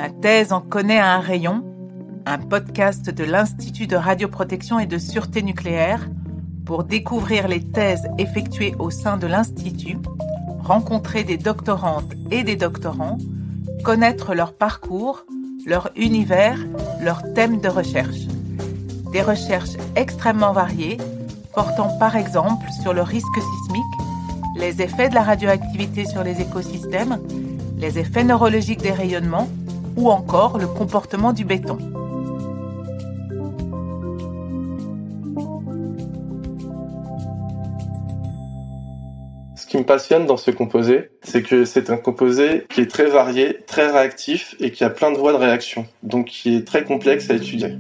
Ma thèse en connaît un rayon, un podcast de l'Institut de radioprotection et de sûreté nucléaire pour découvrir les thèses effectuées au sein de l'Institut, rencontrer des doctorantes et des doctorants, connaître leur parcours, leur univers, leurs thèmes de recherche. Des recherches extrêmement variées, portant par exemple sur le risque sismique, les effets de la radioactivité sur les écosystèmes, les effets neurologiques des rayonnements ou encore le comportement du béton. Ce qui me passionne dans ce composé, c'est que c'est un composé qui est très varié, très réactif et qui a plein de voies de réaction, donc qui est très complexe à étudier.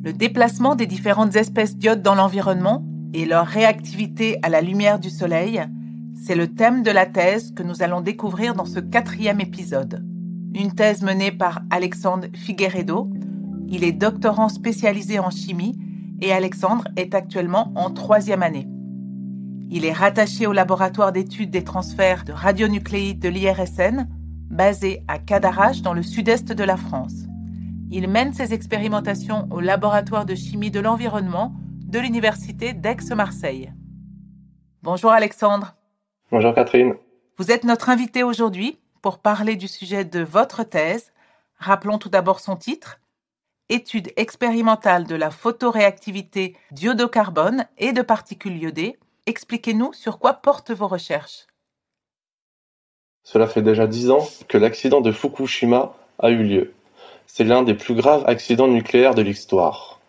Le déplacement des différentes espèces d'iode dans l'environnement et leur réactivité à la lumière du soleil, c'est le thème de la thèse que nous allons découvrir dans ce 4e épisode. Une thèse menée par Alexandre Figueiredo. Il est doctorant spécialisé en chimie et Alexandre est actuellement en 3e année. Il est rattaché au laboratoire d'études des transferts de radionucléides de l'IRSN, basé à Cadarache dans le sud-est de la France. Il mène ses expérimentations au laboratoire de chimie de l'environnement de l'Université d'Aix-Marseille. Bonjour Alexandre. Bonjour Catherine. Vous êtes notre invité aujourd'hui pour parler du sujet de votre thèse. Rappelons tout d'abord son titre. Étude expérimentale de la photoréactivité d'iodocarbone et de particules iodées. Expliquez-nous sur quoi portent vos recherches. Cela fait déjà 10 ans que l'accident de Fukushima a eu lieu. C'est l'un des plus graves accidents nucléaires de l'histoire.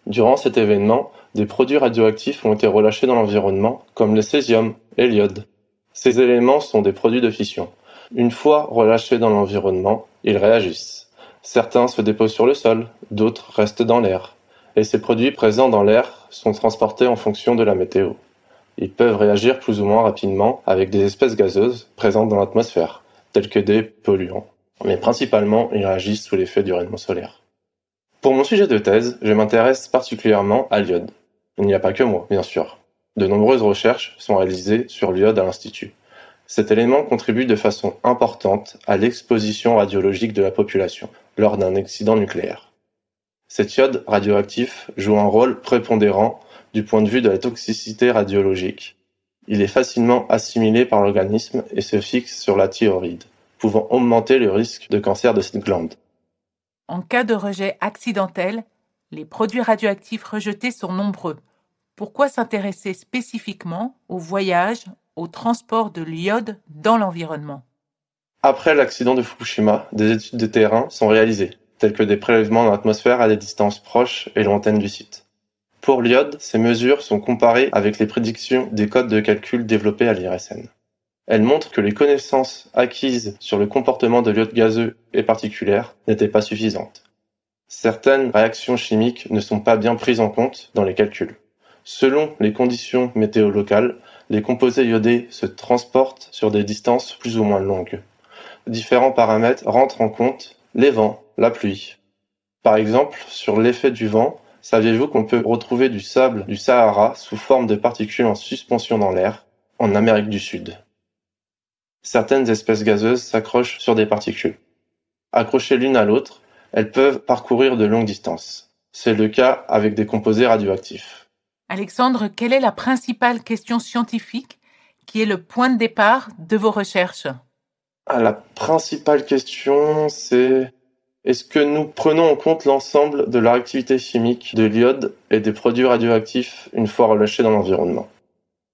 Durant cet événement, des produits radioactifs ont été relâchés dans l'environnement, comme le césium et l'iode. Ces éléments sont des produits de fission. Une fois relâchés dans l'environnement, ils réagissent. Certains se déposent sur le sol, d'autres restent dans l'air. Et ces produits présents dans l'air sont transportés en fonction de la météo. Ils peuvent réagir plus ou moins rapidement avec des espèces gazeuses présentes dans l'atmosphère, telles que des polluants. Mais principalement, ils réagissent sous l'effet du rayonnement solaire. Pour mon sujet de thèse, je m'intéresse particulièrement à l'iode. Il n'y a pas que moi, bien sûr. De nombreuses recherches sont réalisées sur l'iode à l'Institut. Cet élément contribue de façon importante à l'exposition radiologique de la population lors d'un accident nucléaire. Cet iode radioactif joue un rôle prépondérant du point de vue de la toxicité radiologique. Il est facilement assimilé par l'organisme et se fixe sur la thyroïde, pouvant augmenter le risque de cancer de cette glande. En cas de rejet accidentel, les produits radioactifs rejetés sont nombreux. Pourquoi s'intéresser spécifiquement au voyage, au transport de l'iode dans l'environnement ? Après l'accident de Fukushima, des études de terrain sont réalisées, telles que des prélèvements dans l'atmosphère à des distances proches et lointaines du site. Pour l'iode, ces mesures sont comparées avec les prédictions des codes de calcul développés à l'IRSN. Elles montrent que les connaissances acquises sur le comportement de l'iode gazeux et particulaire n'étaient pas suffisantes. Certaines réactions chimiques ne sont pas bien prises en compte dans les calculs. Selon les conditions météo locales, les composés iodés se transportent sur des distances plus ou moins longues. Différents paramètres rentrent en compte les vents, la pluie. Par exemple, sur l'effet du vent, saviez-vous qu'on peut retrouver du sable du Sahara sous forme de particules en suspension dans l'air en Amérique du Sud ? Certaines espèces gazeuses s'accrochent sur des particules. Accrochées l'une à l'autre, elles peuvent parcourir de longues distances. C'est le cas avec des composés radioactifs. Alexandre, quelle est la principale question scientifique qui est le point de départ de vos recherches ? La principale question, c'est: est-ce que nous prenons en compte l'ensemble de la réactivité chimique de l'iode et des produits radioactifs une fois relâchés dans l'environnement ?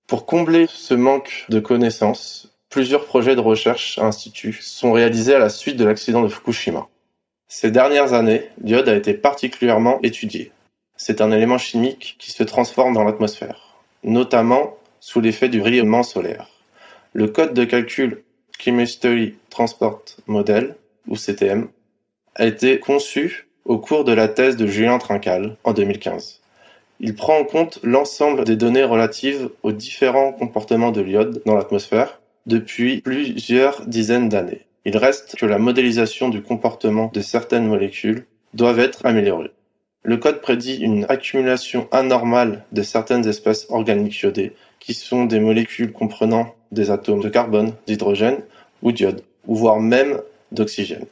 Pour combler ce manque de connaissances, plusieurs projets de recherche à l'Institut sont réalisés à la suite de l'accident de Fukushima. Ces dernières années, l'iode a été particulièrement étudié. C'est un élément chimique qui se transforme dans l'atmosphère, notamment sous l'effet du rayonnement solaire. Le code de calcul Chemistry Transport Model, ou CTM, a été conçu au cours de la thèse de Julien Trincal en 2015. Il prend en compte l'ensemble des données relatives aux différents comportements de l'iode dans l'atmosphère depuis plusieurs dizaines d'années. Il reste que la modélisation du comportement de certaines molécules doit être améliorée. Le code prédit une accumulation anormale de certaines espèces organiques iodées, qui sont des molécules comprenant des atomes de carbone, d'hydrogène ou d'iode, ou voire même d'oxygène.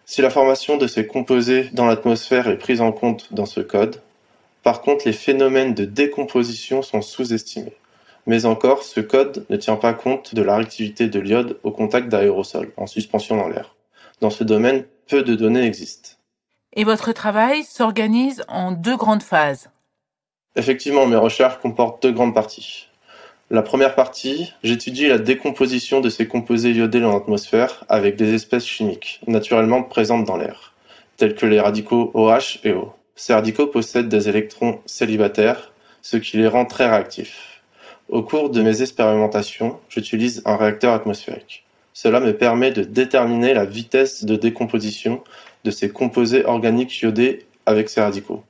Si la formation de ces composés dans l'atmosphère est prise en compte dans ce code, par contre les phénomènes de décomposition sont sous-estimés. Mais encore, ce code ne tient pas compte de la réactivité de l'iode au contact d'aérosols, en suspension dans l'air. Dans ce domaine, peu de données existent. Et votre travail s'organise en 2 grandes phases. Effectivement, mes recherches comportent 2 grandes parties. La première partie, j'étudie la décomposition de ces composés iodés dans l'atmosphère avec des espèces chimiques, naturellement présentes dans l'air, telles que les radicaux OH et O. Ces radicaux possèdent des électrons célibataires, ce qui les rend très réactifs. Au cours de mes expérimentations, j'utilise un réacteur atmosphérique. Cela me permet de déterminer la vitesse de décomposition de ces composés organiques iodés avec ces radicaux.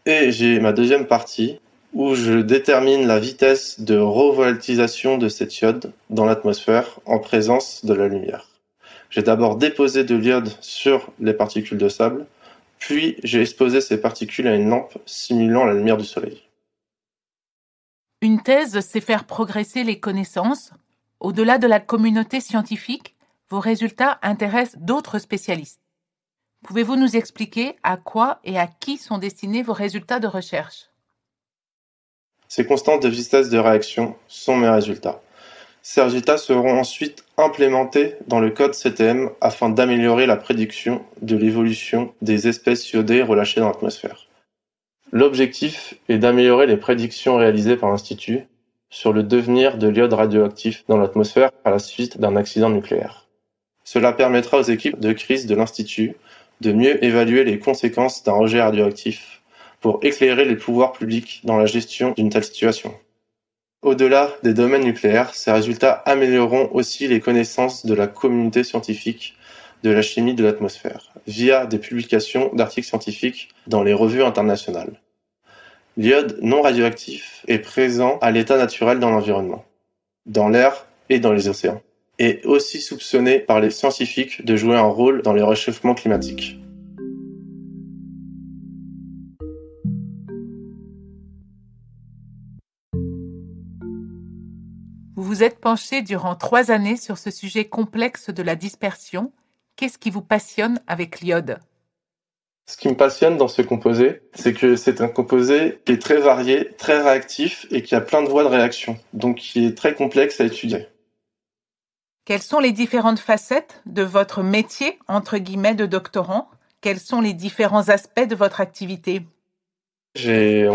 Et j'ai ma deuxième partie, où je détermine la vitesse de revolatilisation de cet iode dans l'atmosphère en présence de la lumière. J'ai d'abord déposé de l'iode sur les particules de sable, puis j'ai exposé ces particules à une lampe simulant la lumière du soleil. Une thèse, c'est faire progresser les connaissances. Au-delà de la communauté scientifique, vos résultats intéressent d'autres spécialistes. Pouvez-vous nous expliquer à quoi et à qui sont destinés vos résultats de recherche ? Ces constantes de vitesse de réaction sont mes résultats. Ces résultats seront ensuite implémentés dans le code CTM afin d'améliorer la prédiction de l'évolution des espèces iodées relâchées dans l'atmosphère. L'objectif est d'améliorer les prédictions réalisées par l'Institut sur le devenir de l'iode radioactif dans l'atmosphère à la suite d'un accident nucléaire. Cela permettra aux équipes de crise de l'Institut de mieux évaluer les conséquences d'un rejet radioactif pour éclairer les pouvoirs publics dans la gestion d'une telle situation. Au-delà des domaines nucléaires, ces résultats amélioreront aussi les connaissances de la communauté scientifique de la chimie de l'atmosphère, via des publications d'articles scientifiques dans les revues internationales. L'iode non radioactif est présent à l'état naturel dans l'environnement, dans l'air et dans les océans, et aussi soupçonné par les scientifiques de jouer un rôle dans le réchauffement climatique. Vous vous êtes penché durant 3 années sur ce sujet complexe de la dispersion. Qu'est-ce qui vous passionne avec l'iode ? Ce qui me passionne dans ce composé, c'est que c'est un composé qui est très varié, très réactif et qui a plein de voies de réaction, donc qui est très complexe à étudier. Quelles sont les différentes facettes de votre métier, entre guillemets, de doctorant ? Quels sont les différents aspects de votre activité ? J'ai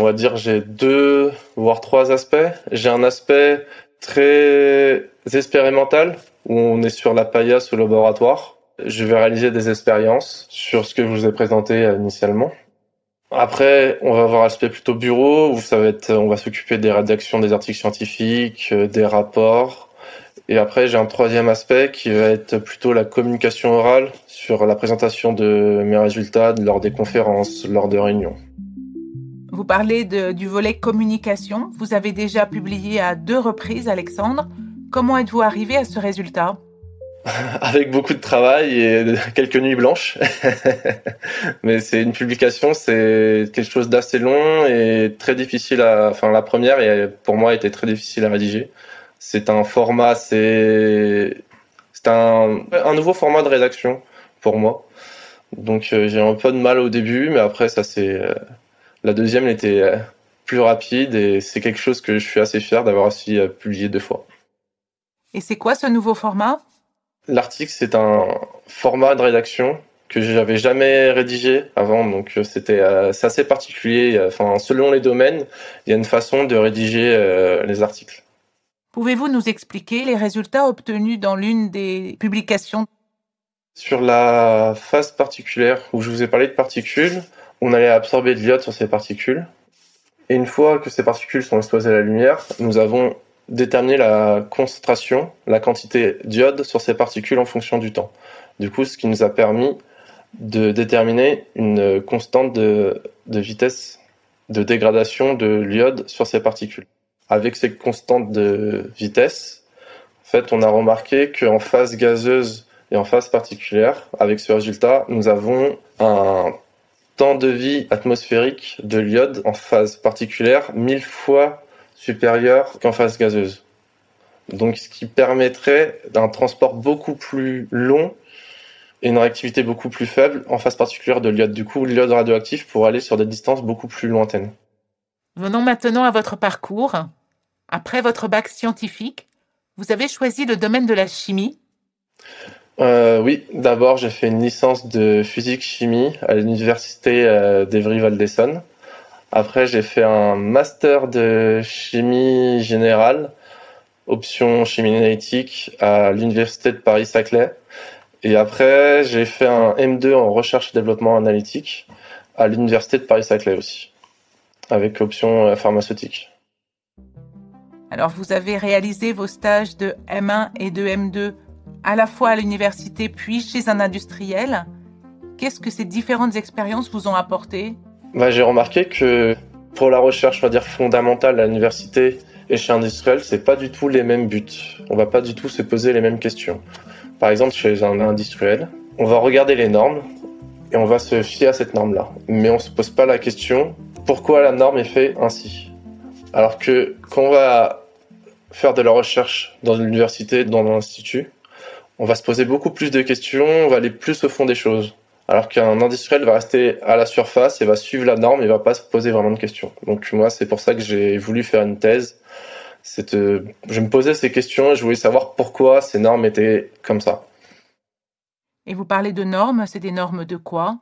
2, voire 3 aspects. J'ai un aspect très expérimental, où on est sur la paillasse au laboratoire. Je vais réaliser des expériences sur ce que je vous ai présenté initialement. Après, on va avoir l'aspect plutôt bureau, où on va s'occuper des rédactions des articles scientifiques, des rapports. Et après, j'ai un troisième aspect qui va être plutôt la communication orale sur la présentation de mes résultats lors des conférences, lors de réunions. Vous parlez du volet communication. Vous avez déjà publié à 2 reprises, Alexandre. Comment êtes-vous arrivé à ce résultat ? Avec beaucoup de travail et quelques nuits blanches. Mais c'est une publication, c'est quelque chose d'assez long et très difficile la première, pour moi, était très difficile à rédiger. C'est un format c'est un nouveau format de rédaction pour moi. Donc, j'ai un peu de mal au début, mais après, la deuxième était plus rapide et c'est quelque chose que je suis assez fier d'avoir aussi publié 2 fois. Et c'est quoi ce nouveau format ? L'article, c'est un format de rédaction que j'avais jamais rédigé avant, donc c'est assez particulier. Selon les domaines, il y a une façon de rédiger les articles. Pouvez-vous nous expliquer les résultats obtenus dans l'une des publications ? Sur la phase particulière où je vous ai parlé de particules, on allait absorber de l'iode sur ces particules. Et une fois que ces particules sont exposées à la lumière, nous avons déterminé la concentration, la quantité d'iode sur ces particules en fonction du temps. Du coup, ce qui nous a permis de déterminer une constante de vitesse de dégradation de l'iode sur ces particules. Avec ces constantes de vitesse, en fait, on a remarqué qu'en phase gazeuse et en phase particulière, avec ce résultat, nous avons un temps de vie atmosphérique de l'iode en phase particulière 1000 fois supérieur qu'en phase gazeuse. Donc, ce qui permettrait d'un transport beaucoup plus long et une réactivité beaucoup plus faible en phase particulière de l'iode. Du coup, l'iode radioactif pour aller sur des distances beaucoup plus lointaines. Venons maintenant à votre parcours. Après votre bac scientifique, vous avez choisi le domaine de la chimie. Oui, d'abord j'ai fait une licence de physique-chimie à l'université d'Evry-Val-d'Essonne. Après j'ai fait un master de chimie générale, option chimie analytique à l'université de Paris-Saclay. Et après j'ai fait un M2 en recherche et développement analytique à l'université de Paris-Saclay aussi, avec option pharmaceutique. Alors, vous avez réalisé vos stages de M1 et de M2 à la fois à l'université puis chez un industriel. Qu'est-ce que ces différentes expériences vous ont apporté ? J'ai remarqué que pour la recherche, on va dire fondamentale à l'université et chez un industriel, c'est pas du tout les mêmes buts. On va pas du tout se poser les mêmes questions. Par exemple, chez un industriel, on va regarder les normes et on va se fier à cette norme-là. Mais on se pose pas la question pourquoi la norme est faite ainsi. Alors que quand on va faire de la recherche dans une université, dans un institut, on va se poser beaucoup plus de questions, on va aller plus au fond des choses. Alors qu'un industriel va rester à la surface et va suivre la norme et va pas se poser vraiment de questions. Donc moi, c'est pour ça que j'ai voulu faire une thèse. Je me posais ces questions et je voulais savoir pourquoi ces normes étaient comme ça. Et vous parlez de normes, c'est des normes de quoi ?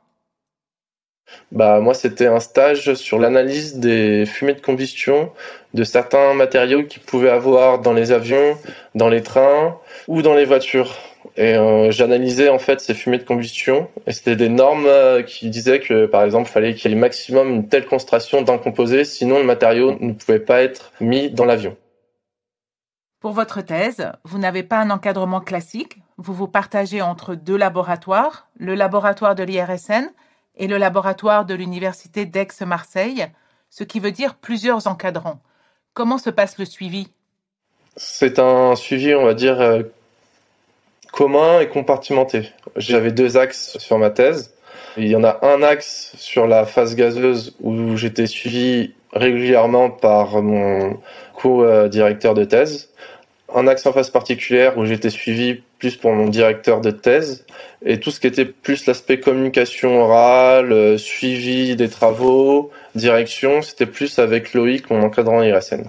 Moi, c'était un stage sur l'analyse des fumées de combustion de certains matériaux qu'ils pouvaient avoir dans les avions, dans les trains ou dans les voitures. Et j'analysais en fait ces fumées de combustion et c'était des normes qui disaient que par exemple, il fallait qu'il y ait maximum une telle concentration d'un composé, sinon le matériau ne pouvait pas être mis dans l'avion. Pour votre thèse, vous n'avez pas un encadrement classique, vous vous partagez entre deux laboratoires, le laboratoire de l'IRSN et le laboratoire de l'Université d'Aix-Marseille, ce qui veut dire plusieurs encadrants. Comment se passe le suivi ? C'est un suivi, on va dire, commun et compartimenté. J'avais 2 axes sur ma thèse. Il y en a un axe sur la phase gazeuse où j'étais suivi régulièrement par mon co-directeur de thèse. Un axe en phase particulière où j'étais suivi plus pour mon directeur de thèse et tout ce qui était plus l'aspect communication orale, suivi des travaux, direction, c'était plus avec Loïc, mon encadrant IRSN.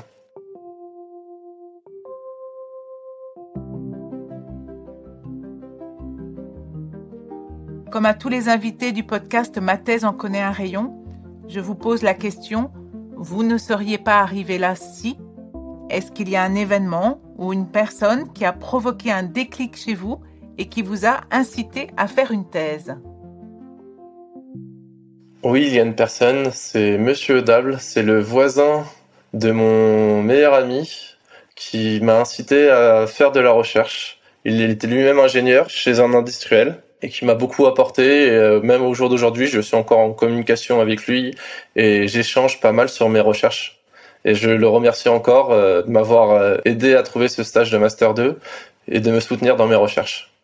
Comme à tous les invités du podcast Ma thèse en connaît un rayon, je vous pose la question, vous ne seriez pas arrivé là si ? Est-ce qu'il y a un événement ou une personne qui a provoqué un déclic chez vous et qui vous a incité à faire une thèse ? Oui, il y a une personne, c'est Monsieur Dable, c'est le voisin de mon meilleur ami qui m'a incité à faire de la recherche. Il était lui-même ingénieur chez un industriel et qui m'a beaucoup apporté. Et même au jour d'aujourd'hui, je suis encore en communication avec lui et j'échange pas mal sur mes recherches. Et je le remercie encore de m'avoir aidé à trouver ce stage de Master 2 et de me soutenir dans mes recherches.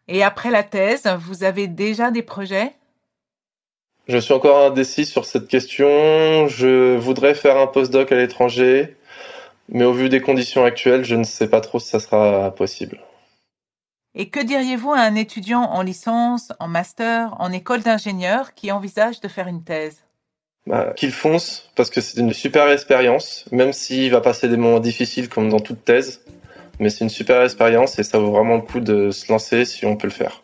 Et après la thèse, vous avez déjà des projets ? Je suis encore indécis sur cette question. Je voudrais faire un postdoc à l'étranger, mais au vu des conditions actuelles, je ne sais pas trop si ça sera possible. Et que diriez-vous à un étudiant en licence, en master, en école d'ingénieur qui envisage de faire une thèse ? Qu'il fonce, parce que c'est une super expérience, même s'il va passer des moments difficiles comme dans toute thèse, mais c'est une super expérience et ça vaut vraiment le coup de se lancer si on peut le faire.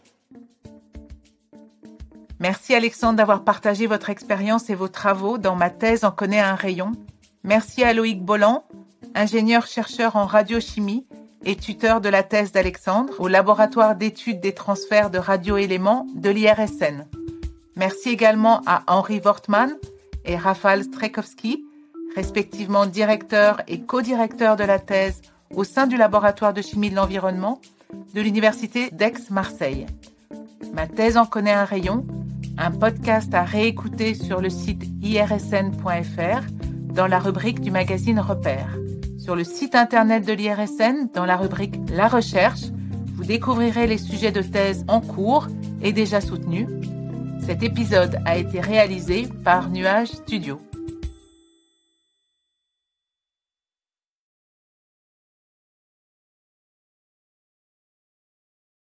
Merci Alexandre d'avoir partagé votre expérience et vos travaux dans Ma thèse en connaît un rayon. Merci à Loïc Bolland, ingénieur-chercheur en radiochimie et tuteur de la thèse d'Alexandre au laboratoire d'études des transferts de radioéléments de l'IRSN. Merci également à Henri Wortmann et Rafał Strekowski, respectivement directeur et co-directeur de la thèse au sein du laboratoire de chimie de l'environnement de l'Université d'Aix-Marseille. Ma thèse en connaît un rayon, un podcast à réécouter sur le site irsn.fr dans la rubrique du magazine Repères. Sur le site internet de l'IRSN, dans la rubrique La Recherche, vous découvrirez les sujets de thèse en cours et déjà soutenus. Cet épisode a été réalisé par Nuage Studio.